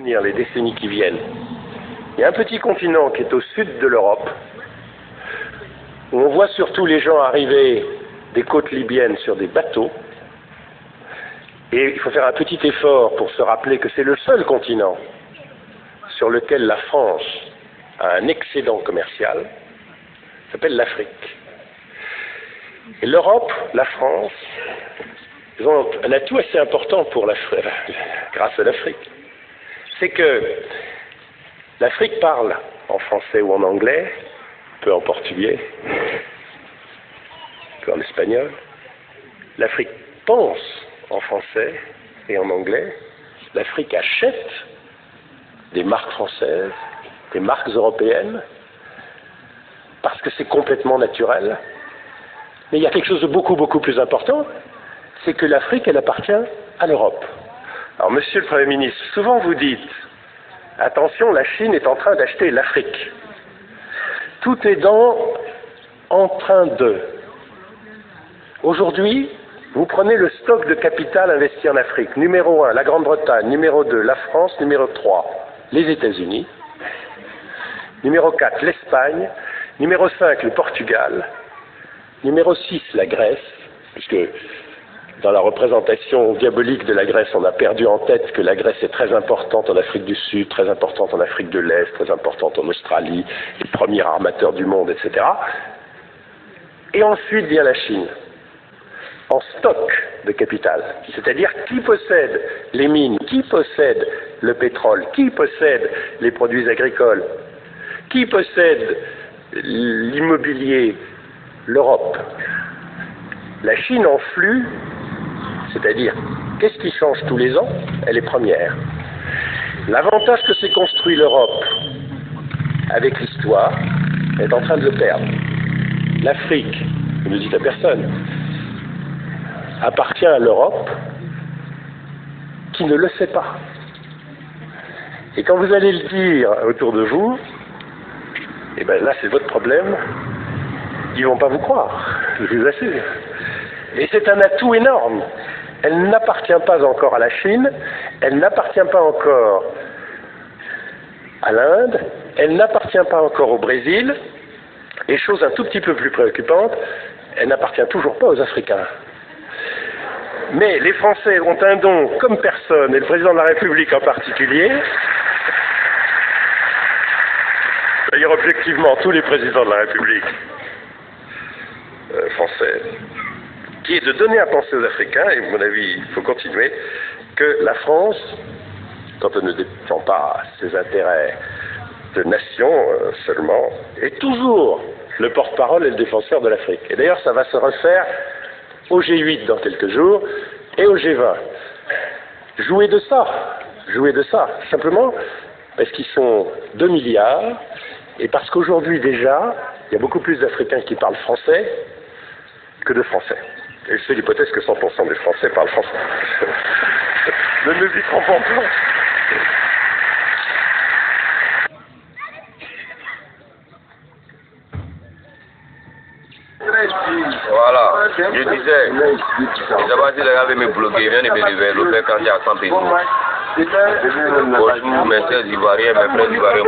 venir, les décennies qui viennent. Il y a un petit continent qui est au sud de l'Europe, où on voit surtout les gens arriver des côtes libyennes sur des bateaux. Et il faut faire un petit effort pour se rappeler que c'est le seul continent sur lequel la France a un excédent commercial, ça s'appelle l'Afrique. Et l'Europe, la France, ils ont un atout assez important pour grâce à l'Afrique. C'est que l'Afrique parle en français ou en anglais, peu en portugais, peu en espagnol. L'Afrique pense en français et en anglais. L'Afrique achète des marques françaises, des marques européennes, parce que c'est complètement naturel. Mais il y a quelque chose de beaucoup, beaucoup plus important, c'est que l'Afrique, elle appartient à l'Europe. Alors, monsieur le Premier ministre, souvent vous dites, attention, la Chine est en train d'acheter l'Afrique. Tout est en train de. Aujourd'hui, vous prenez le stock de capital investi en Afrique. Numéro 1, la Grande-Bretagne. Numéro 2, la France. Numéro 3, les États-Unis. Numéro 4, l'Espagne. Numéro 5, le Portugal. Numéro 6, la Grèce, puisque dans la représentation diabolique de la Grèce, on a perdu en tête que la Grèce est très importante en Afrique du Sud, très importante en Afrique de l'Est, très importante en Australie, les premiers armateurs du monde, etc. Et ensuite vient la Chine, en stock de capital. C'est-à-dire qui possède les mines, qui possède le pétrole, qui possède les produits agricoles, qui possède l'immobilier, l'Europe. La Chine en flux, c'est-à-dire, qu'est-ce qui change tous les ans? Elle est première. L'avantage que s'est construit l'Europe avec l'histoire est en train de le perdre. L'Afrique, vous ne le dites à personne, appartient à l'Europe qui ne le sait pas. Et quand vous allez le dire autour de vous, eh bien là c'est votre problème, ils ne vont pas vous croire, je vous assure. Et c'est un atout énorme. Elle n'appartient pas encore à la Chine, elle n'appartient pas encore à l'Inde, elle n'appartient pas encore au Brésil, et chose un tout petit peu plus préoccupante, elle n'appartient toujours pas aux Africains. Mais les Français ont un don comme personne, et le président de la République en particulier. D'ailleurs, objectivement, tous les présidents de la République française, qui est de donner à penser aux Africains, et à mon avis, il faut continuer, que la France, quand elle ne défend pas ses intérêts de nation seulement, est toujours le porte-parole et le défenseur de l'Afrique. Et d'ailleurs, ça va se refaire au G8 dans quelques jours, et au G20. Jouez de ça, simplement parce qu'ils sont 2 milliards, et parce qu'aujourd'hui déjà, il y a beaucoup plus d'Africains qui parlent français que de Français. Et je fais l'hypothèse que 100% des Français parlent français. Ne nous y trompons pas. Voilà, je disais, d'abord si le gars avait me bloquer, il vient de me lever, le fait quand il y a 100 pays. Bonjour, mes frères ivoiriens, mes frères ivoiriens.